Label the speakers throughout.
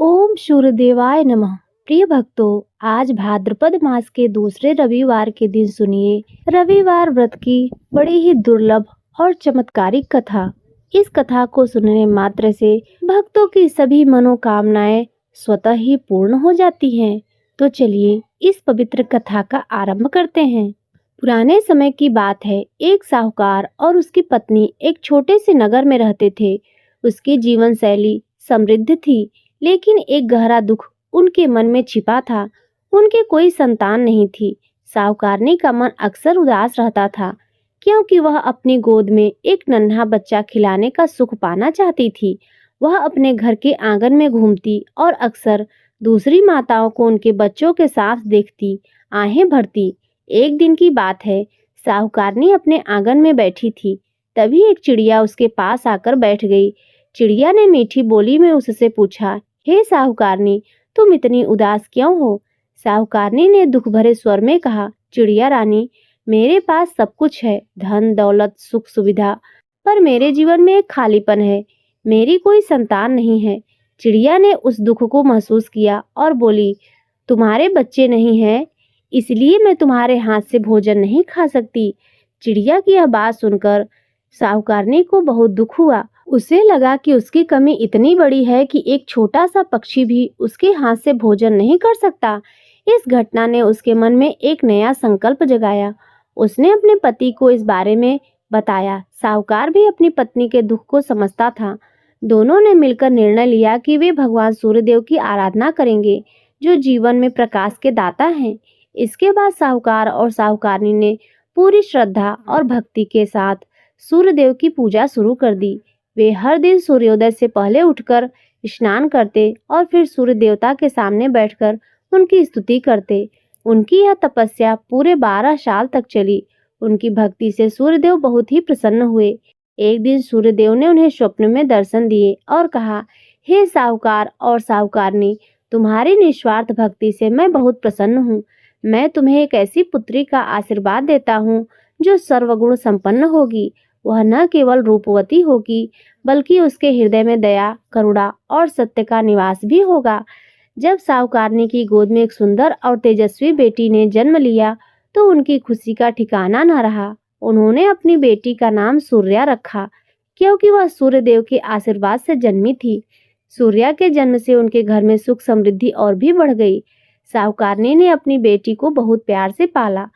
Speaker 1: ओम सूर्यदेवाय नमः। प्रिय भक्तों, आज भाद्रपद मास के दूसरे रविवार के दिन सुनिए रविवार व्रत की बड़ी ही दुर्लभ और चमत्कारिक कथा। इस कथा को सुनने मात्र से भक्तों की सभी मनोकामनाएं स्वतः ही पूर्ण हो जाती हैं। तो चलिए इस पवित्र कथा का आरंभ करते हैं। पुराने समय की बात है। एक साहूकार और उसकी पत्नी एक छोटे से नगर में रहते थे। उसकी जीवन शैली समृद्ध थी, लेकिन एक गहरा दुख उनके मन में छिपा था। उनके कोई संतान नहीं थी। साहूकारनी का मन अक्सर उदास रहता था, क्योंकि वह अपनी गोद में एक नन्हा बच्चा खिलाने का सुख पाना चाहती थी। वह अपने घर के आंगन में घूमती और अक्सर दूसरी माताओं को उनके बच्चों के साथ देखती आहें भरती। एक दिन की बात है, साहूकारनी अपने आंगन में बैठी थी। तभी एक चिड़िया उसके पास आकर बैठ गई। चिड़िया ने मीठी बोली में उससे पूछा, हे साहूकारनी, तुम इतनी उदास क्यों हो? साहूकारनी ने दुख भरे स्वर में कहा, चिड़िया रानी, मेरे पास सब कुछ है, धन दौलत सुख सुविधा, पर मेरे जीवन में एक खालीपन है। मेरी कोई संतान नहीं है। चिड़िया ने उस दुख को महसूस किया और बोली, तुम्हारे बच्चे नहीं हैं, इसलिए मैं तुम्हारे हाथ से भोजन नहीं खा सकती। चिड़िया की यह बात सुनकर साहूकारनी को बहुत दुख हुआ। उसे लगा कि उसकी कमी इतनी बड़ी है कि एक छोटा सा पक्षी भी उसके हाथ से भोजन नहीं कर सकता। इस घटना ने उसके मन में एक नया संकल्प जगाया। उसने अपने पति को इस बारे में बताया। साहूकार भी अपनी पत्नी के दुख को समझता था। दोनों ने मिलकर निर्णय लिया कि वे भगवान सूर्यदेव की आराधना करेंगे, जो जीवन में प्रकाश के दाता हैं। इसके बाद साहूकार और साहूकारनी ने पूरी श्रद्धा और भक्ति के साथ सूर्यदेव की पूजा शुरू कर दी। वे हर दिन सूर्योदय से पहले उठकर स्नान करते और फिर सूर्य देवता के सामने बैठकर उनकी स्तुति करते। उनकी यह तपस्या पूरे 12 साल तक चली। उनकी भक्ति से सूर्यदेव बहुत ही प्रसन्न हुए। एक दिन सूर्यदेव ने उन्हें स्वप्न में दर्शन दिए और कहा, हे साहूकार और साहूकारनी, तुम्हारी निस्वार्थ भक्ति से मैं बहुत प्रसन्न हूँ। मैं तुम्हें एक ऐसी पुत्री का आशीर्वाद देता हूँ जो सर्वगुण संपन्न होगी। वह न केवल रूपवती होगी, बल्कि उसके हृदय में दया, करुणा और सत्य का निवास भी होगा। जब साहूकारनी की गोद में एक सुंदर और तेजस्वी बेटी ने जन्म लिया, तो उनकी खुशी का ठिकाना न रहा। उन्होंने अपनी बेटी का नाम सूर्या रखा, क्योंकि वह सूर्यदेव के आशीर्वाद से जन्मी थी। सूर्या के जन्म से उनके घर में सुख समृद्धि और भी बढ़ गई। साहूकारनी ने अपनी बेटी को बहुत प्यार से पाला।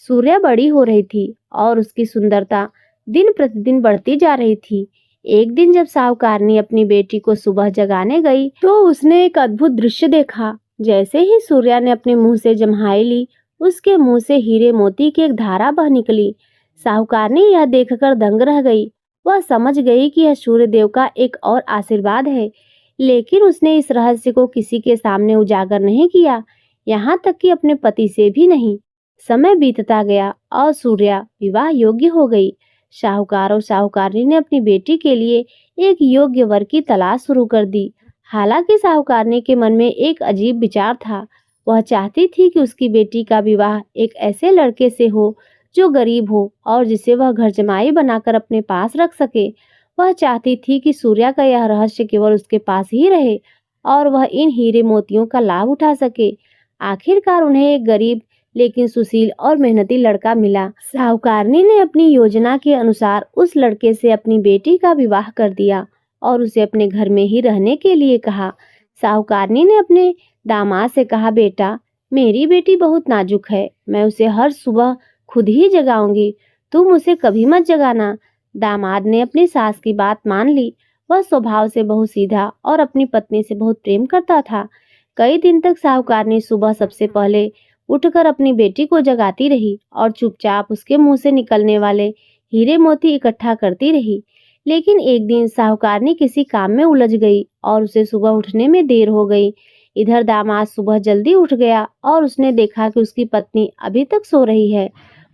Speaker 1: सूर्या बड़ी हो रही थी और उसकी सुंदरता दिन प्रतिदिन बढ़ती जा रही थी। एक दिन जब साहूकारनी अपनी बेटी को सुबह जगाने गई, तो उसने एक अद्भुत दृश्य देखा। जैसे ही सूर्या ने अपने मुंह से जम्हाई ली, उसके मुंह से हीरे मोती की एक धारा बह निकली। साहूकारनी यह देखकर दंग रह गई। वह समझ गई कि यह सूर्यदेव का एक और आशीर्वाद है, लेकिन उसने इस रहस्य को किसी के सामने उजागर नहीं किया, यहाँ तक कि अपने पति से भी नहीं। समय बीतता गया और सूर्या विवाह योग्य हो गई। साहूकार और साहूकारनी ने अपनी बेटी के लिए एक योग्य वर की तलाश शुरू कर दी। हालांकि साहूकारनी के मन में एक अजीब विचार था। वह चाहती थी कि उसकी बेटी का विवाह एक ऐसे लड़के से हो जो गरीब हो और जिसे वह घर जमाई बनाकर अपने पास रख सके। वह चाहती थी कि सूर्या का यह रहस्य केवल उसके पास ही रहे और वह इन हीरे मोतियों का लाभ उठा सके। आखिरकार उन्हें एक गरीब लेकिन सुशील और मेहनती लड़का मिला। साहूकारनी ने अपनी योजना के अनुसार उस लड़के से अपनी बेटी का विवाह कर दिया और उसे अपने घर में ही रहने के लिए कहा। साहूकारनी ने अपने दामाद से कहा, बेटा, मेरी बेटी बहुत नाजुक है, मैं उसे हर सुबह खुद ही जगाऊंगी, तुम उसे कभी मत जगाना। दामाद ने अपनी सास की बात मान ली। वह स्वभाव से बहुत सीधा और अपनी पत्नी से बहुत प्रेम करता था। कई दिन तक साहूकारनी सुबह सबसे पहले उठकर अपनी बेटी को जगाती रही और चुपचाप उसके मुंह से निकलने वाले हीरे मोती इकट्ठा करती रही। लेकिन एक दिन साहूकारनी किसी काम में उलझ गई और उसे सुबह उठने में देर हो गई। इधर दामाद सुबह जल्दी उठ गया और उसने देखा कि उसकी पत्नी अभी तक सो रही है।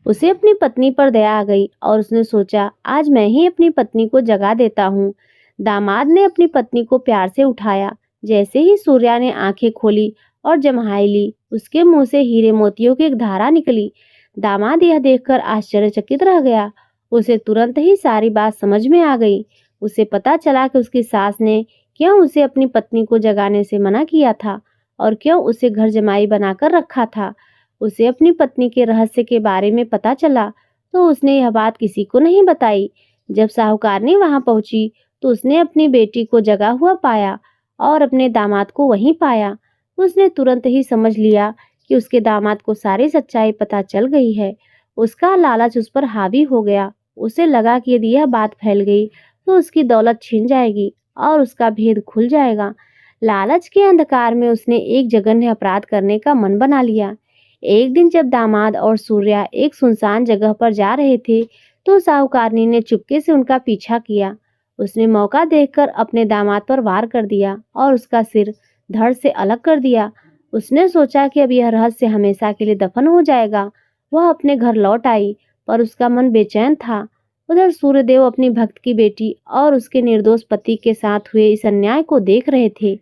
Speaker 1: उसे अपनी पत्नी पर दया आ गई और उसने सोचा, आज मैं ही अपनी पत्नी को जगा देता हूँ। दामाद ने अपनी पत्नी को प्यार से उठाया। जैसे ही सूर्या ने आंखें खोली और जम्हाई ली, उसके मुंह से हीरे मोतियों की एक धारा निकली। दामाद यह देखकर आश्चर्यचकित रह गया। उसे तुरंत ही सारी बात समझ में आ गई। उसे पता चला कि उसकी सास ने क्यों उसे अपनी पत्नी को जगाने से मना किया था और क्यों उसे घर जमाई बनाकर रखा था। उसे अपनी पत्नी के रहस्य के बारे में पता चला तो उसने यह बात किसी को नहीं बताई। जब साहूकारनी वहां पहुंची तो उसने अपनी बेटी को जगा हुआ पाया और अपने दामाद को वहीं पाया। उसने तुरंत ही समझ लिया कि उसके दामाद को सारी सच्चाई पता चल गई है। उसका लालच उस पर हावी हो गया। उसे लगा कि यदि यह बात फैल गई तो उसकी दौलत छिन जाएगी और उसका भेद खुल जाएगा। लालच के अंधकार में उसने एक जघन्य अपराध करने का मन बना लिया। एक दिन जब दामाद और सूर्या एक सुनसान जगह पर जा रहे थे तो साहूकारनी ने चुपके से उनका पीछा किया। उसने मौका देखकर अपने दामाद पर वार कर दिया और उसका सिर धड़ से अलग कर दिया। उसने सोचा कि अब यह रहस्य हमेशा के लिए दफन हो जाएगा। वह अपने घर लौट आई पर उसका मन बेचैन था। उधर सूर्यदेव अपनी भक्त की बेटी और उसके निर्दोष पति के साथ हुए इस अन्याय को देख रहे थे।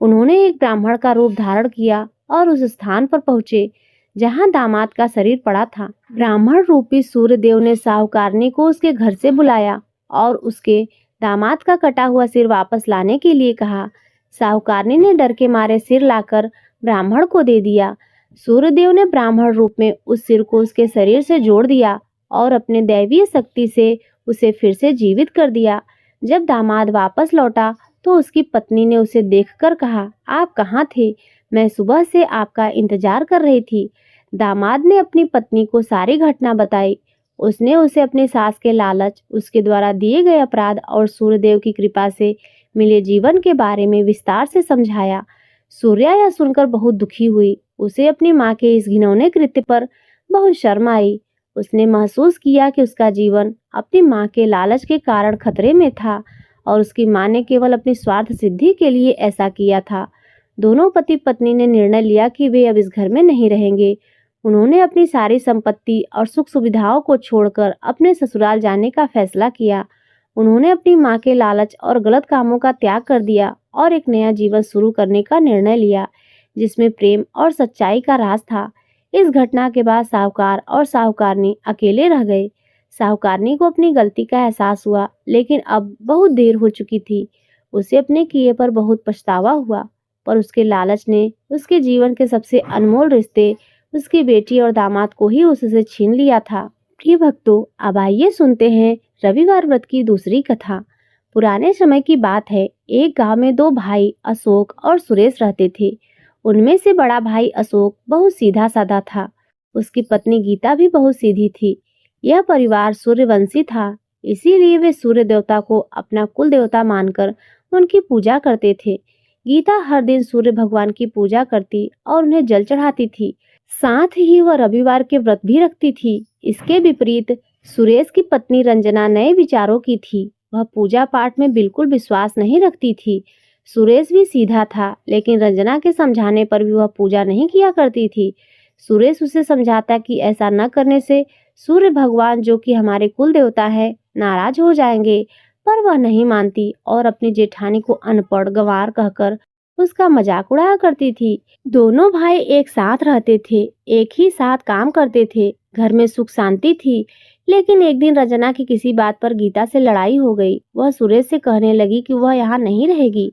Speaker 1: उन्होंने एक ब्राह्मण का रूप धारण किया और उस स्थान पर पहुंचे जहां दामाद का शरीर पड़ा था। ब्राह्मण रूपी सूर्यदेव ने साहूकारनी को उसके घर से बुलाया और उसके दामाद का कटा हुआ सिर वापस लाने के लिए कहा। साहूकारनी ने डर के मारे सिर लाकर ब्राह्मण को दे दिया। सूर्यदेव ने ब्राह्मण रूप में उस सिर को उसके शरीर से जोड़ दिया और अपने दैवीय शक्ति से उसे फिर से जीवित कर दिया। जब दामाद वापस लौटा तो उसकी पत्नी ने उसे देखकर कहा, आप कहाँ थे? मैं सुबह से आपका इंतजार कर रही थी। दामाद ने अपनी पत्नी को सारी घटना बताई। उसने उसे अपनी सास के लालच, उसके द्वारा दिए गए अपराध और सूर्यदेव की कृपा से मिले जीवन के बारे में विस्तार से समझाया। सूर्या यह सुनकर बहुत दुखी हुई। उसे अपनी माँ के इस घिनौने कृत्य पर बहुत शर्म आई। उसने महसूस किया कि उसका जीवन अपनी माँ के लालच के कारण खतरे में था और उसकी माँ ने केवल अपनी स्वार्थ सिद्धि के लिए ऐसा किया था। दोनों पति पत्नी ने निर्णय लिया कि वे अब इस घर में नहीं रहेंगे। उन्होंने अपनी सारी संपत्ति और सुख सुविधाओं को छोड़कर अपने ससुराल जाने का फैसला किया। उन्होंने अपनी माँ के लालच और गलत कामों का त्याग कर दिया और एक नया जीवन शुरू करने का निर्णय लिया जिसमें प्रेम और सच्चाई का राज था। इस घटना के बाद साहूकार और साहूकारनी अकेले रह गए। साहूकारनी को अपनी गलती का एहसास हुआ लेकिन अब बहुत देर हो चुकी थी। उसे अपने किए पर बहुत पछतावा हुआ पर उसके लालच ने उसके जीवन के सबसे अनमोल रिश्ते, उसकी बेटी और दामाद को ही उससे छीन लिया था। प्रिय भक्तों, अब आइए सुनते हैं रविवार व्रत की दूसरी कथा। पुराने समय की बात है। एक गांव में दो भाई अशोक और सुरेश रहते थे। उनमें से बड़ा भाई अशोक बहुत सीधा साधा था। उसकी पत्नी गीता भी बहुत सीधी थी। यह परिवार सूर्यवंशी था, इसीलिए वे सूर्य देवता को अपना कुल देवता मानकर उनकी पूजा करते थे। गीता हर दिन सूर्य भगवान की पूजा करती और उन्हें जल चढ़ाती थी। साथ ही वह रविवार के व्रत भी रखती थी। इसके विपरीत सुरेश की पत्नी रंजना नए विचारों की थी। वह पूजा पाठ में बिल्कुल विश्वास नहीं रखती थी। सुरेश भी सीधा था लेकिन रंजना के समझाने पर भी वह पूजा नहीं किया करती थी। सुरेश उसे समझाता कि ऐसा न करने से सूर्य भगवान, जो कि हमारे कुल देवता है, नाराज हो जाएंगे, पर वह नहीं मानती और अपनी जेठानी को अनपढ़ गंवार कहकर उसका मजाक उड़ाया करती थी। दोनों भाई एक साथ रहते थे, एक ही साथ काम करते थे, घर में सुख शांति थी। लेकिन एक दिन रंजना की किसी बात पर गीता से लड़ाई हो गई। वह सुरेश से कहने लगी कि वह यहाँ नहीं रहेगी।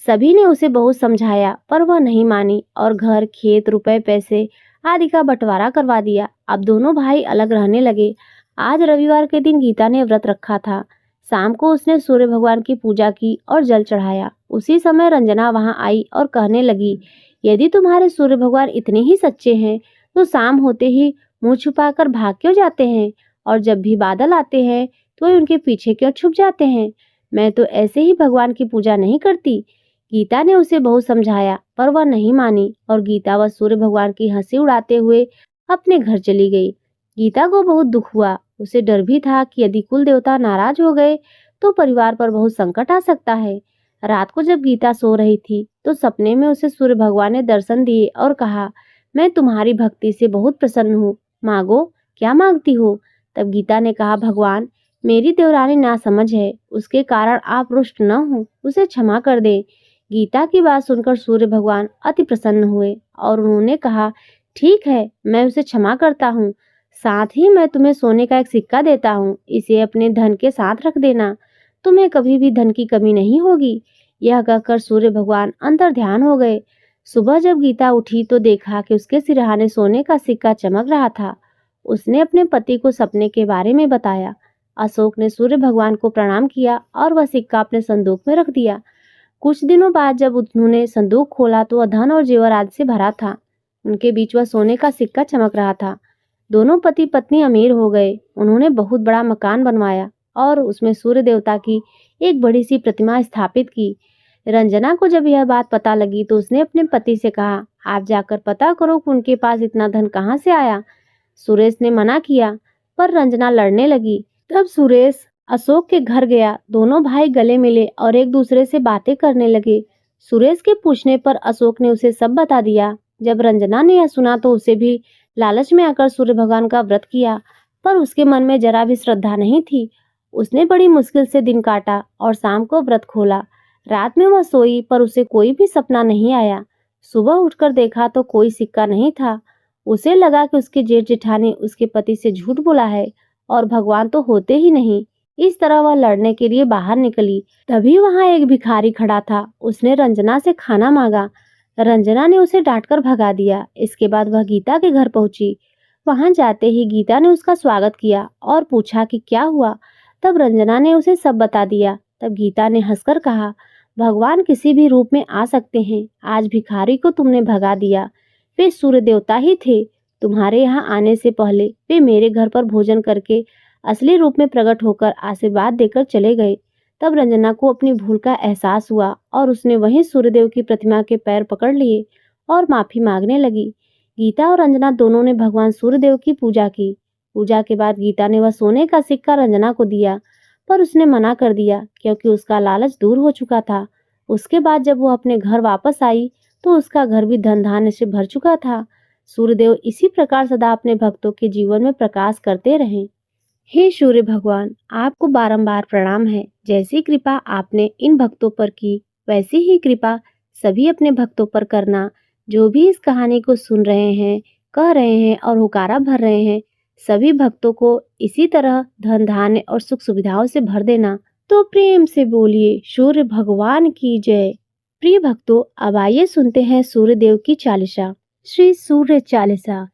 Speaker 1: सभी ने उसे बहुत समझाया पर वह नहीं मानी और घर, खेत, रुपए, पैसे आदि का बंटवारा करवा दिया। अब दोनों भाई अलग रहने लगे। आज रविवार के दिन गीता ने व्रत रखा था। शाम को उसने सूर्य भगवान की पूजा की और जल चढ़ाया। उसी समय रंजना वहां आई और कहने लगी, यदि तुम्हारे सूर्य भगवान इतने ही सच्चे हैं तो शाम होते ही मुंह छुपाकर भाग क्यों जाते हैं और जब भी बादल आते हैं तो वे उनके पीछे क्यों छुप जाते हैं? मैं तो ऐसे ही भगवान की पूजा नहीं करती। गीता ने उसे बहुत समझाया पर वह नहीं मानी और गीता व सूर्य भगवान की हंसी उड़ाते हुए अपने घर चली गई। गीता को बहुत दुख हुआ। उसे डर भी था कि यदि कुल देवता नाराज हो गए तो परिवार पर बहुत संकट आ सकता है। रात को जब गीता सो रही थी तो सपने में उसे सूर्य भगवान ने दर्शन दिए और कहा, मैं तुम्हारी भक्ति से बहुत प्रसन्न हूँ, मांगो, क्या मांगती हो? तब गीता ने कहा, भगवान, मेरी देवरानी नासमझ है, उसके कारण आप रुष्ट न हो, उसे क्षमा कर दें। गीता की बात सुनकर सूर्य भगवान अति प्रसन्न हुए और उन्होंने कहा, ठीक है, मैं उसे क्षमा करता हूँ। साथ ही मैं तुम्हें सोने का एक सिक्का देता हूँ, इसे अपने धन के साथ रख देना, तुम्हें कभी भी धन की कमी नहीं होगी। यह कहकर सूर्य भगवान अंतर ध्यान हो गए। सुबह जब गीता उठी तो देखा कि उसके सिरहाने सोने का सिक्का चमक रहा था। उसने अपने पति को सपने के बारे में बताया। अशोक ने सूर्य भगवान को प्रणाम किया और वह सिक्का अपने संदूक में रख दिया। कुछ दिनों बाद जब उन्होंने संदूक खोला तो वह धन और जेवर आदि से भरा था। उनके बीच वह सोने का सिक्का चमक रहा था। दोनों पति पत्नी अमीर हो गए। उन्होंने बहुत बड़ा मकान बनवाया और उसमें सूर्य देवता की एक बड़ी सी प्रतिमा स्थापित की। रंजना को जब यह बात पता लगी तो उसने अपने पति से कहा, आप जाकर पता करो कि उनके पास इतना धन कहाँ से आया। सुरेश ने मना किया, पर रंजना लड़ने लगी। तब सुरेश अशोक के घर गया। दोनों भाई गले मिले और एक दूसरे से बातें करने लगे। सुरेश के पूछने पर अशोक ने उसे सब बता दिया। जब रंजना ने यह सुना तो उसे भी लालच में आकर सूर्य भगवान का व्रत किया, पर उसके मन में जरा भी श्रद्धा नहीं थी। उसने बड़ी मुश्किल से दिन काटा और शाम को व्रत खोला। रात में वह सोई, पर उसे कोई भी सपना नहीं आया। सुबह उठकर देखा तो कोई सिक्का नहीं था। उसे लगा कि उसके जेठ जेठानी उसके पति से झूठ बोला है और भगवान तो होते ही नहीं। इस तरह वह लड़ने के लिए बाहर निकली। तभी वहां एक भिखारी खड़ा था। उसने रंजना से खाना मांगा। रंजना ने उसे डांटकर भगा दिया। इसके बाद वह गीता के घर पहुंची। वहां जाते ही गीता ने उसका स्वागत किया और पूछा कि क्या हुआ। तब रंजना ने उसे सब बता दिया। तब गीता ने हंसकर कहा, भगवान किसी भी रूप में आ सकते हैं। आज भिखारी को तुमने भगा दिया। वे सूर्य देवता ही थे। तुम्हारे यहाँ आने से पहले वे मेरे घर पर भोजन करके असली रूप में प्रकट होकर आशीर्वाद देकर चले गए। तब रंजना को अपनी भूल का एहसास हुआ और उसने वहीं सूर्यदेव की प्रतिमा के पैर पकड़ लिए और माफी मांगने लगी। गीता और रंजना दोनों ने भगवान सूर्यदेव की पूजा की। पूजा के बाद गीता ने वह सोने का सिक्का रंजना को दिया, पर उसने मना कर दिया क्योंकि उसका लालच दूर हो चुका था। उसके बाद जब वह अपने घर वापस आई तो उसका घर भी धन धान्य से भर चुका था। सूर्यदेव इसी प्रकार सदा अपने भक्तों के जीवन में प्रकाश करते रहें। हे सूर्य भगवान, आपको बारंबार प्रणाम है। जैसी कृपा आपने इन भक्तों पर की, वैसी ही कृपा सभी अपने भक्तों पर करना। जो भी इस कहानी को सुन रहे हैं, कह रहे हैं और हुकारा भर रहे हैं, सभी भक्तों को इसी तरह धन धान्य और सुख सुविधाओं से भर देना। तो प्रेम से बोलिए सूर्य भगवान की जय। प्रिय भक्तों, अब आइए सुनते हैं सूर्य देव की चालीसा। श्री सूर्य चालीसा।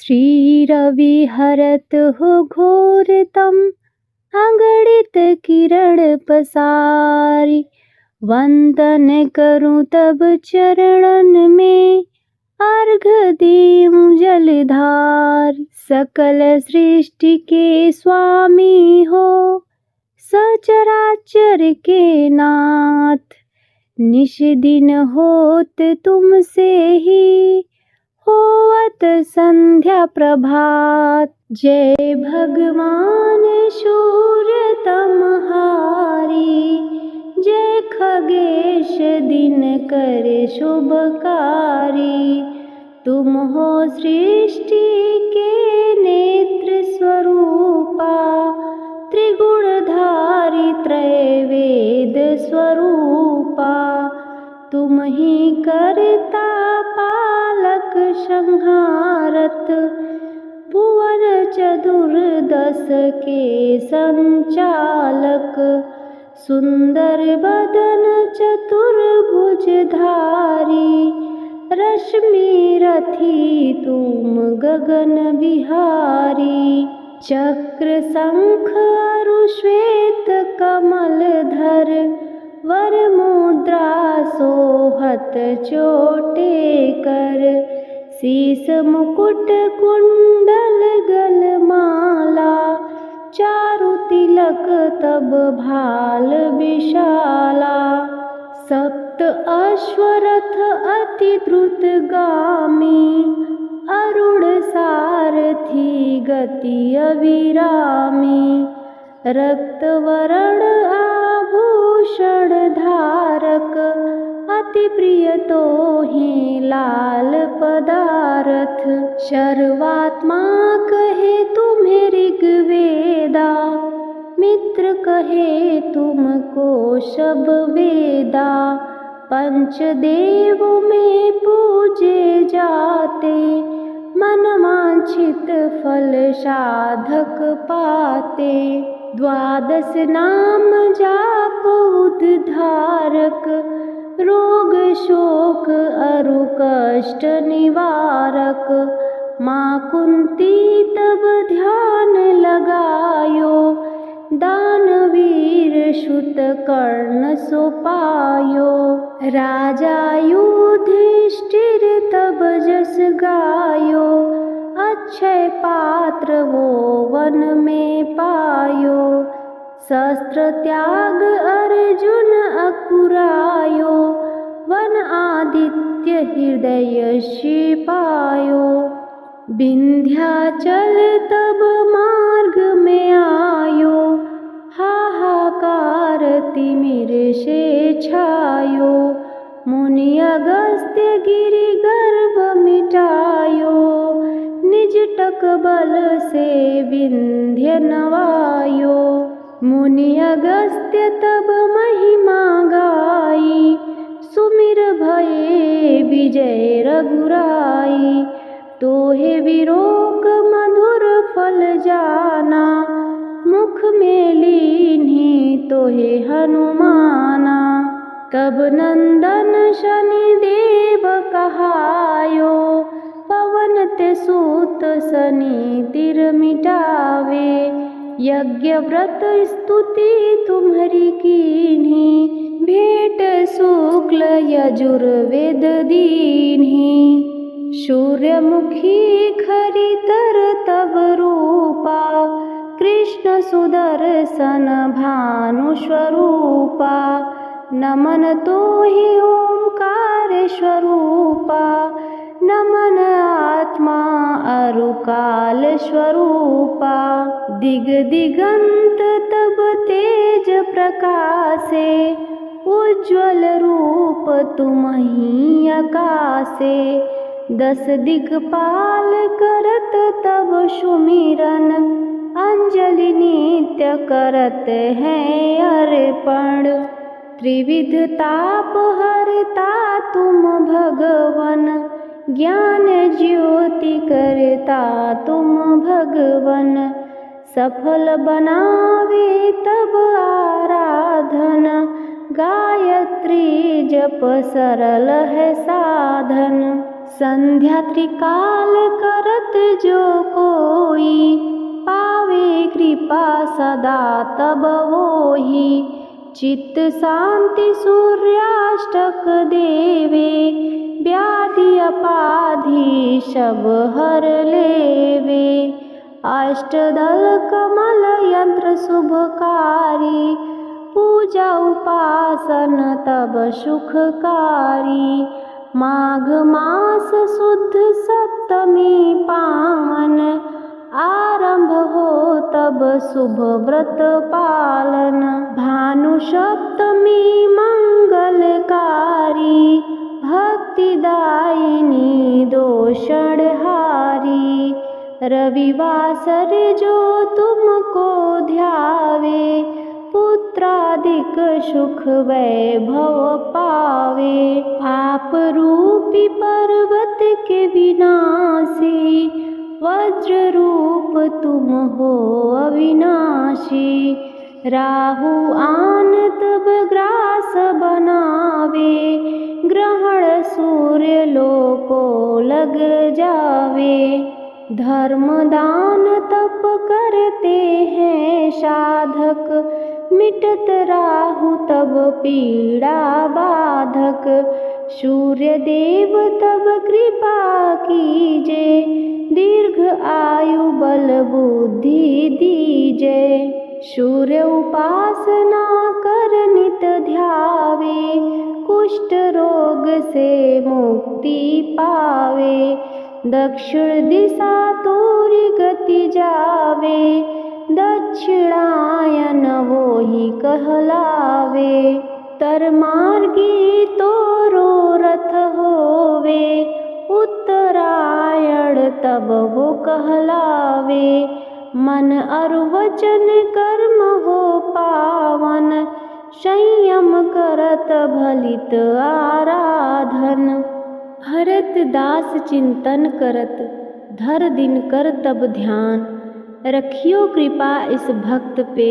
Speaker 1: श्रीरविहरत हो घोरतम अगणित किरण पसारी। वंदन करूं तब चरणन में अर्घ देऊं जलधार। सकल सृष्टि के स्वामी हो सचराचर के नाथ। निश दिन होत तुमसे ही होवत संध्या प्रभात। जय भगवान सूर्य तमहारी। जय खगेश दिनकर शुभकारी। तुम हो सृष्टि के नेत्र स्वरूपा। त्रिगुणधारी त्रय वेद स्वरूपा। तुम ही करता पालक संहारत। भुवन चतुर्दश के संचालक। सुंदर बदन चतुर्भुजधारी। रश्मि रथी तुम गगन बिहारी। चक्र शंख अरु श्वेत कमल धर। वर मुद्रा सोहत चोटे कर। शीस मुकुट कुंडल गलमाला। चारु तिलक तब भाल विशाला। सप्त अश्वरथ अति द्रुत गामी। अरुण सारथी गति अविरामी। रक्त वरण आभूषण धारक। अति प्रिय तो ही लाल पदारथ। सर्वात्मा कहे तुम्हें ऋग्वेदा। मित्र कहे तुमको सब वेदा। पंचदेव में पूजे जाते। मन वांछित फल साधक पाते। द्वादश नाम जाप उद्धारक, रोग शोक अरु कष्ट निवारक। माँ कुंती तब ध्यान लगायो, दानवीर सुत कर्ण सो पायो। राजा युधिष्ठिर तब जस गायो, अक्षय पात्र वो वन में पायो। शस्त्र त्याग अर्जुन अकुरायो, वन आदित्य हृदय से पायो। विंध्याचल तब मार्ग में आयो, हाहाकार तिमिर से छायो। मुनि अगस्त्य गिरि गर्भ मिटायो, निज टक बल से विंध्य नवायो। मुनि अगस्त्य तब महिमा गाई, सुमिर भये विजय रघुराई। तोहे विरोक मधुर फल जाना, मुख में लीन्ही तोहे हनुमाना। तब नंदन शनि देव कहायो, पवन ते सूत सनी तिर मिटावे। यज्ञ व्रत स्तुति तुम्हरी कीन्ही, भेंट शुक्ल यजुर्वेद दीन्ही। सूर्यमुखी खरितर तब रूपा, कृष्ण सुदर्शन भानु स्वरूपा। नमन तोहि ओंकार स्वरूपा, नमन आत्मा अरु काल स्वरूपा। दिग दिगंत तब तेज प्रकाशे, उज्ज्वल रूप तुम्हि आकाशे। दस दिक्पाल करत तब सुमिरन, अंजलि नित्य करत हैं अर्पण। त्रिविध ताप हरता तुम भगवन, ज्ञान ज्योति करता तुम भगवन। सफल बनावे तब आराधन, गायत्री जप सरल है साधन। संध्या त्रिकाल करत जो कोई, पावे कृपा सदा तब होई। चित्त शांति सूर्याष्टक देवे, व्याधि अपाधि सब हर लेवे। अष्टदल कमल यंत्र शुभकारी, पूजा उपासन तब सुखकारी। माघ मास शुद्ध सप्तमी पावन, आरंभ हो तब शुभ व्रत पालन। भानु सप्तमी मंगलकारी, भक्तिदायिनी दोषण हारी। रविवासर जो तुमको ध्यावे, पुत्रादिक सुख वैभव पावे। पाप रूपी पर्वत के विनाशी, वज्र रूप तुम हो अविनाशी। राहु आन तब ग्रास बनावे, ग्रहण सूर्य लोको लग जावे। धर्म दान तप करते हैं साधक, मिटत राहु तब पीड़ा बाधक। सूर्य देव तब कृपा कीजे, दीर्घ आयु बल बुद्धि दीजे। सूर्य उपासना कर नित ध्यावे, कुष्ठ रोग से मुक्ति पावे। दक्षिण दिशा तोरी गति जावे, दक्षिणायन वो ही कहलावे। तर मार्गी तोरो रथ होवे, उत्तरायण तब वो कहलावे। मन अरु वचन कर्म हो पावन, संयम करत भलित आराधन। भरत दास चिंतन करत, धर दिन कर तब ध्यान। रखियो कृपा इस भक्त पे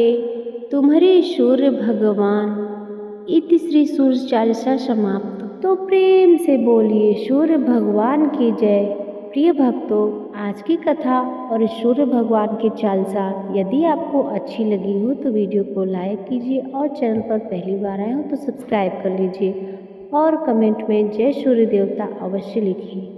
Speaker 1: तुम्हारे सूर्य भगवान। इति श्री सूर्य चालीसा समाप्त। तो प्रेम से बोलिए सूर्य भगवान की जय। प्रिय भक्तों, आज की कथा और सूर्य भगवान की चालीसा यदि आपको अच्छी लगी हो तो वीडियो को लाइक कीजिए और चैनल पर पहली बार आए हो तो सब्सक्राइब कर लीजिए और कमेंट में जय सूर्य देवता अवश्य लिखिए।